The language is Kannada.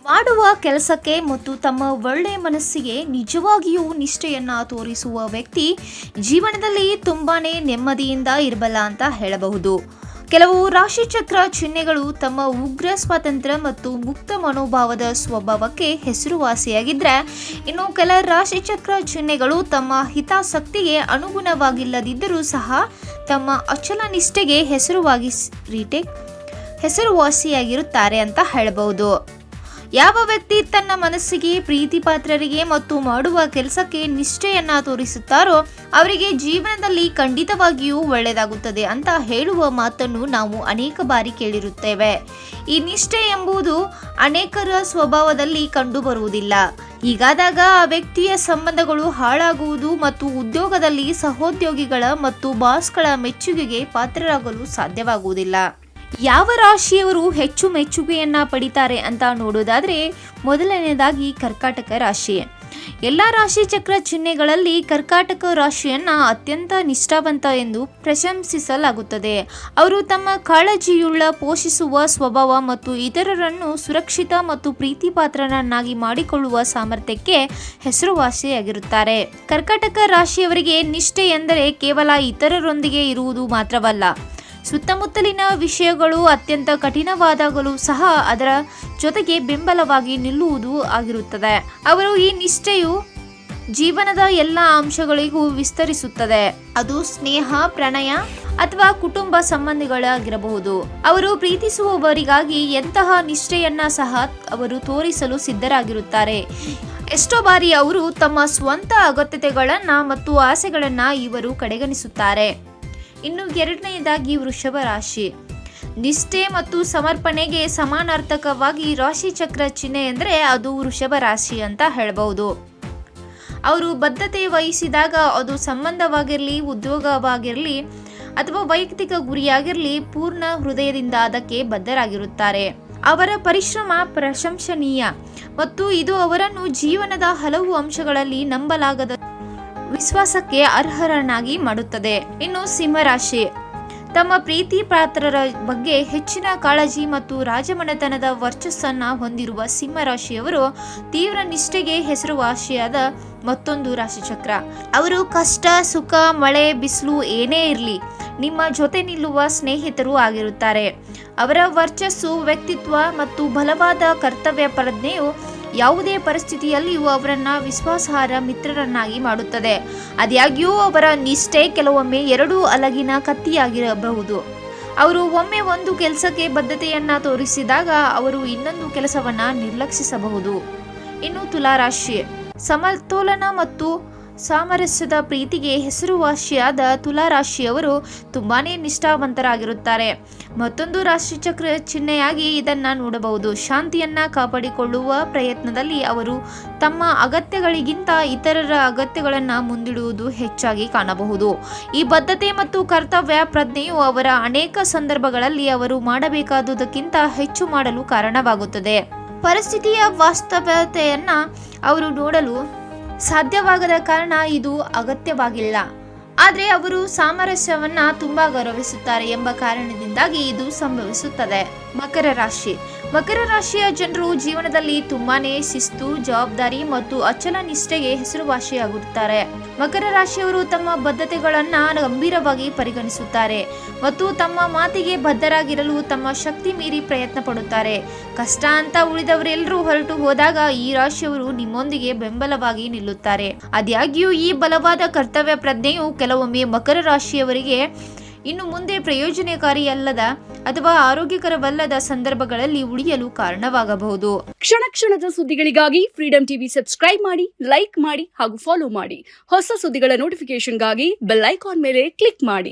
ಮಾಡುವ ಕೆಲಸಕ್ಕೆ ಮತ್ತು ತಮ್ಮ ಒಳ್ಳೆಯ ಮನಸ್ಸಿಗೆ ನಿಜವಾಗಿಯೂ ನಿಷ್ಠೆಯನ್ನ ತೋರಿಸುವ ವ್ಯಕ್ತಿ ಜೀವನದಲ್ಲಿ ತುಂಬಾನೇ ನೆಮ್ಮದಿಯಿಂದ ಇರಬಲ್ಲ ಅಂತ ಹೇಳಬಹುದು. ಕೆಲವು ರಾಶಿಚಕ್ರ ಚಿಹ್ನೆಗಳು ತಮ್ಮ ಉಗ್ರ ಸ್ವಾತಂತ್ರ್ಯ ಮತ್ತು ಮುಕ್ತ ಮನೋಭಾವದ ಸ್ವಭಾವಕ್ಕೆ ಹೆಸರುವಾಸಿಯಾಗಿದ್ದರೆ, ಇನ್ನು ಕೆಲ ರಾಶಿಚಕ್ರ ಚಿಹ್ನೆಗಳು ತಮ್ಮ ಹಿತಾಸಕ್ತಿಗೆ ಅನುಗುಣವಾಗಿಲ್ಲದಿದ್ದರೂ ಸಹ ತಮ್ಮ ಅಚಲ ನಿಷ್ಠೆಗೆ ಹೆಸರುವಾಸಿಯಾಗಿರುತ್ತಾರೆ ಅಂತ ಹೇಳಬಹುದು. ಯಾವ ವ್ಯಕ್ತಿ ತನ್ನ ಮನಸ್ಸಿಗೆ ಪ್ರೀತಿ ಪಾತ್ರರಿಗೆ ಮತ್ತು ಮಾಡುವ ಕೆಲಸಕ್ಕೆ ನಿಷ್ಠೆಯನ್ನ ತೋರಿಸುತ್ತಾರೋ ಅವರಿಗೆ ಜೀವನದಲ್ಲಿ ಖಂಡಿತವಾಗಿಯೂ ಒಳ್ಳೆಯದಾಗುತ್ತದೆ ಅಂತ ಹೇಳುವ ಮಾತನ್ನು ನಾವು ಅನೇಕ ಬಾರಿ ಕೇಳಿರುತ್ತೇವೆ. ಈ ನಿಷ್ಠೆ ಎಂಬುದು ಅನೇಕರ ಸ್ವಭಾವದಲ್ಲಿ ಕಂಡುಬರುವುದಿಲ್ಲ. ಹೀಗಾದಾಗ ಆ ವ್ಯಕ್ತಿಯ ಸಂಬಂಧಗಳು ಹಾಳಾಗುವುದು ಮತ್ತು ಉದ್ಯೋಗದಲ್ಲಿ ಸಹೋದ್ಯೋಗಿಗಳ ಮತ್ತು ಬಾಸ್ಗಳ ಮೆಚ್ಚುಗೆಗೆ ಪಾತ್ರರಾಗಲು ಸಾಧ್ಯವಾಗುವುದಿಲ್ಲ. ಯಾವ ರಾಶಿಯವರು ಹೆಚ್ಚು ಮೆಚ್ಚುಗೆಯನ್ನ ಪಡಿತಾರೆ ಅಂತ ನೋಡೋದಾದ್ರೆ, ಮೊದಲನೇದಾಗಿ ಕರ್ಕಾಟಕ ರಾಶಿ. ಎಲ್ಲ ರಾಶಿ ಚಕ್ರ ಚಿಹ್ನೆಗಳಲ್ಲಿ ಕರ್ಕಾಟಕ ರಾಶಿಯನ್ನ ಅತ್ಯಂತ ನಿಷ್ಠಾವಂತ ಎಂದು ಪ್ರಶಂಸಿಸಲಾಗುತ್ತದೆ. ಅವರು ತಮ್ಮ ಕಾಳಜಿಯುಳ್ಳ ಪೋಷಿಸುವ ಸ್ವಭಾವ ಮತ್ತು ಇತರರನ್ನು ಸುರಕ್ಷಿತ ಮತ್ತು ಪ್ರೀತಿ ಪಾತ್ರರನ್ನಾಗಿ ಮಾಡಿಕೊಳ್ಳುವ ಸಾಮರ್ಥ್ಯಕ್ಕೆ ಹೆಸರುವಾಸಿಯಾಗಿರುತ್ತಾರೆ. ಕರ್ಕಾಟಕ ರಾಶಿಯವರಿಗೆ ನಿಷ್ಠೆ ಎಂದರೆ ಕೇವಲ ಇತರರೊಂದಿಗೆ ಇರುವುದು ಮಾತ್ರವಲ್ಲ, ಸುತ್ತಮುತ್ತಲಿನ ವಿಷಯಗಳು ಅತ್ಯಂತ ಕಠಿಣವಾದಾಗಲೂ ಸಹ ಅದರ ಜೊತೆಗೆ ಬೆಂಬಲವಾಗಿ ನಿಲ್ಲುವುದು ಆಗಿರುತ್ತದೆ. ಅವರು ಈ ನಿಷ್ಠೆಯು ಜೀವನದ ಎಲ್ಲ ಅಂಶಗಳಿಗೂ ವಿಸ್ತರಿಸುತ್ತದೆ. ಅದು ಸ್ನೇಹ, ಪ್ರಣಯ ಅಥವಾ ಕುಟುಂಬ ಸಂಬಂಧಗಳಾಗಿರಬಹುದು. ಅವರು ಪ್ರೀತಿಸುವವರಿಗಾಗಿ ಎಂತಹ ನಿಷ್ಠೆಯನ್ನ ಸಹ ಅವರು ತೋರಿಸಲು ಸಿದ್ಧರಾಗಿರುತ್ತಾರೆ. ಎಷ್ಟೋ ಬಾರಿ ಅವರು ತಮ್ಮ ಸ್ವಂತ ಅಗತ್ಯತೆಗಳನ್ನ ಮತ್ತು ಆಸೆಗಳನ್ನ ಇವರು ಕಡೆಗಣಿಸುತ್ತಾರೆ. ಇನ್ನು ಎರಡನೆಯದಾಗಿ ವೃಷಭ ರಾಶಿ. ನಿಷ್ಠೆ ಮತ್ತು ಸಮರ್ಪಣೆಗೆ ಸಮಾನಾರ್ಥಕವಾಗಿ ರಾಶಿ ಚಕ್ರ ಚಿಹ್ನೆ ಎಂದರೆ ಅದು ವೃಷಭ ರಾಶಿ ಅಂತ ಹೇಳಬಹುದು. ಅವರು ಬದ್ಧತೆ ವಹಿಸಿದಾಗ ಅದು ಸಂಬಂಧವಾಗಿರಲಿ, ಉದ್ಯೋಗವಾಗಿರಲಿ ಅಥವಾ ವೈಯಕ್ತಿಕ ಗುರಿಯಾಗಿರಲಿ ಪೂರ್ಣ ಹೃದಯದಿಂದ ಅದಕ್ಕೆ ಬದ್ಧರಾಗಿರುತ್ತಾರೆ. ಅವರ ಪರಿಶ್ರಮ ಪ್ರಶಂಸನೀಯ ಮತ್ತು ಇದು ಅವರನ್ನು ಜೀವನದ ಹಲವು ಅಂಶಗಳಲ್ಲಿ ನಂಬಲಾಗದ ವಿಶ್ವಾಸಕ್ಕೆ ಅರ್ಹರನ್ನಾಗಿ ಮಾಡುತ್ತದೆ. ಇನ್ನು ಸಿಂಹರಾಶಿ. ತಮ್ಮ ಪ್ರೀತಿ ಪಾತ್ರರ ಬಗ್ಗೆ ಹೆಚ್ಚಿನ ಕಾಳಜಿ ಮತ್ತು ರಾಜಮನೆತನದ ವರ್ಚಸ್ಸನ್ನ ಹೊಂದಿರುವ ಸಿಂಹರಾಶಿಯವರು ತೀವ್ರ ನಿಷ್ಠೆಗೆ ಹೆಸರುವಾಸಿಯಾದ ಮತ್ತೊಂದು ರಾಶಿಚಕ್ರ. ಅವರು ಕಷ್ಟ, ಸುಖ, ಮಳೆ, ಬಿಸಿಲು ಏನೇ ಇರಲಿ ನಿಮ್ಮ ಜೊತೆ ನಿಲ್ಲುವ ಸ್ನೇಹಿತರು ಆಗಿರುತ್ತಾರೆ. ಅವರ ವರ್ಚಸ್ಸು, ವ್ಯಕ್ತಿತ್ವ ಮತ್ತು ಬಲವಾದ ಕರ್ತವ್ಯ ಪ್ರಜ್ಞೆಯು ಯಾವುದೇ ಪರಿಸ್ಥಿತಿಯಲ್ಲಿಯೂ ಅವರನ್ನ ವಿಶ್ವಾಸಾರ್ಹ ಮಿತ್ರರನ್ನಾಗಿ ಮಾಡುತ್ತದೆ. ಆದಾಗ್ಯೂ ಅವರ ನಿಷ್ಠೆ ಕೆಲವೊಮ್ಮೆ ಎರಡು ಅಲಗಿನ ಕತ್ತಿಯಾಗಿರಬಹುದು. ಅವರು ಒಮ್ಮೆ ಒಂದು ಕೆಲಸಕ್ಕೆ ಬದ್ಧತೆಯನ್ನ ತೋರಿಸಿದಾಗ ಅವರು ಇನ್ನೊಂದು ಕೆಲಸವನ್ನ ನಿರ್ಲಕ್ಷಿಸಬಹುದು. ಇನ್ನು ತುಲಾರಾಶಿ. ಸಮತೋಲನ ಮತ್ತು ಸಾಮರಸ್ಯದ ಪ್ರೀತಿಗೆ ಹೆಸರುವಾಸಿಯಾದ ತುಲಾರಾಶಿಯವರು ತುಂಬಾನೇ ನಿಷ್ಠಾವಂತರಾಗಿರುತ್ತಾರೆ. ಮತ್ತೊಂದು ರಾಶಿಚಕ್ರ ಚಿಹ್ನೆಯಾಗಿ ಇದನ್ನ ನೋಡಬಹುದು. ಶಾಂತಿಯನ್ನ ಕಾಪಾಡಿಕೊಳ್ಳುವ ಪ್ರಯತ್ನದಲ್ಲಿ ಅವರು ತಮ್ಮ ಅಗತ್ಯಗಳಿಗಿಂತ ಇತರರ ಅಗತ್ಯಗಳನ್ನ ಮುಂದಿಡುವುದು ಹೆಚ್ಚಾಗಿ ಕಾಣಬಹುದು. ಈ ಬದ್ಧತೆ ಮತ್ತು ಕರ್ತವ್ಯ ಪ್ರಜ್ಞೆಯು ಅವರ ಅನೇಕ ಸಂದರ್ಭಗಳಲ್ಲಿ ಅವರು ಮಾಡಬೇಕಾದುದಕ್ಕಿಂತ ಹೆಚ್ಚು ಮಾಡಲು ಕಾರಣವಾಗುತ್ತದೆ. ಪರಿಸ್ಥಿತಿಯ ವಾಸ್ತವತೆಯನ್ನ ಅವರು ನೋಡಲು ಸಾಧ್ಯವಾಗದ ಕಾರಣ ಇದು ಅಗತ್ಯವಾಗಿಲ್ಲ, ಆದರೆ ಅವರು ಸಾಮರಸ್ಯವನ್ನ ತುಂಬಾ ಗೌರವಿಸುತ್ತಾರೆ ಎಂಬ ಕಾರಣದಿಂದಾಗಿ ಇದು ಸಂಭವಿಸುತ್ತದೆ. ಮಕರ ರಾಶಿ. ಮಕರ ರಾಶಿಯ ಜನರು ಜೀವನದಲ್ಲಿ ತುಂಬಾನೇ ಶಿಸ್ತು, ಜವಾಬ್ದಾರಿ ಮತ್ತು ಅಚಲ ನಿಷ್ಠೆಗೆ ಹೆಸರುವಾಸಿಯಾಗುತ್ತಾರೆ. ಮಕರ ರಾಶಿಯವರು ತಮ್ಮ ಬದ್ಧತೆಗಳನ್ನ ಗಂಭೀರವಾಗಿ ಪರಿಗಣಿಸುತ್ತಾರೆ ಮತ್ತು ತಮ್ಮ ಮಾತಿಗೆ ಬದ್ಧರಾಗಿರಲು ತಮ್ಮ ಶಕ್ತಿ ಮೀರಿ ಪ್ರಯತ್ನ ಪಡುತ್ತಾರೆ. ಕಷ್ಟ ಅಂತ ಉಳಿದವರೆಲ್ಲರೂ ಹೊರಟು ಹೋದಾಗ ಈ ರಾಶಿಯವರು ನಿಮ್ಮೊಂದಿಗೆ ಬೆಂಬಲವಾಗಿ ನಿಲ್ಲುತ್ತಾರೆ. ಆದಾಗ್ಯೂ ಈ ಬಲವಾದ ಕರ್ತವ್ಯ ಪ್ರಜ್ಞೆಯು ಕೆಲವೊಮ್ಮೆ ಮಕರ ರಾಶಿಯವರಿಗೆ ಇನ್ನು ಮುಂದೆ ಪ್ರಯೋಜನಕಾರಿಯಲ್ಲದ ಅಥವಾ ಆರೋಗ್ಯಕರವಲ್ಲದ ಸಂದರ್ಭಗಳಲ್ಲಿ ಉಳಿಯಲು ಕಾರಣವಾಗಬಹುದು. ಕ್ಷಣ ಕ್ಷಣದ ಸುದ್ದಿಗಳಿಗಾಗಿ ಫ್ರೀಡಂ ಟಿವಿ ಸಬ್ಸ್ಕ್ರೈಬ್ ಮಾಡಿ, ಲೈಕ್ ಮಾಡಿ ಹಾಗೂ ಫಾಲೋ ಮಾಡಿ. ಹೊಸ ಸುದ್ದಿಗಳ ನೋಟಿಫಿಕೇಶನ್ಗಾಗಿ ಬೆಲ್ ಐಕಾನ್ ಮೇಲೆ ಕ್ಲಿಕ್ ಮಾಡಿ.